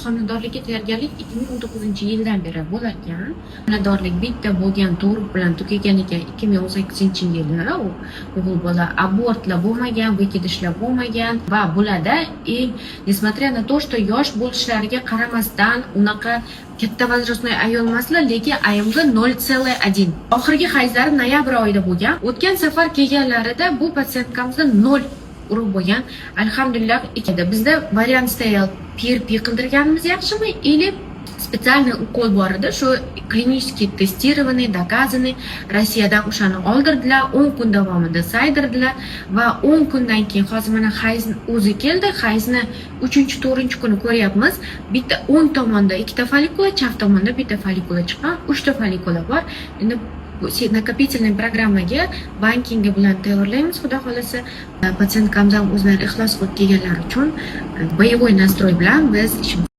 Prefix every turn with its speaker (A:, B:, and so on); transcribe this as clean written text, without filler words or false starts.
A: homiladorlikka tayyorgarlik 2019-yildan beri bo'lar ekan. Homiladorlik bitta bo'lgan tug'ruq bilan tugagan ekan 2018-yili u o'g'il bola abortlar bo'lmagan, vыкидышlar bo'lmagan va bularda несмотря на то, что yosh bo'lishlariga qaramasdan unaqa katta возрастной ayol emaslar, lekin ayolga 0,1. Oxirgi hayzlari noyabr oyida bo'lgan. O'tgan safar kelganlarida bu patsientkamizda 0 urib bo'lgan. Alhamdulillah, bizda variant стоял PRP qildirganimiz yaxshimi или специальный укол bor edi. Shu klinik testированный, доказанный Rossiyadan o'shani oldirdilar, 10 kun davomida saydirdilar va 10 kundan keyin hozir mana hayz o'zi keldi. Hayzni 3-4-kuni ko'ryapmiz. Bitta o'ng tomonda ikkita folikula, chap tomonda bitta folikula chiqqan, 3 ta folikula bor. Endi накопительный programmaga bankingi bilan tayyorlaymiz, xudo xolasa. Patsientlarimiz ham o'zlari ixlos qilib kelganlar uchun boевой настрой bilan biz ishimiz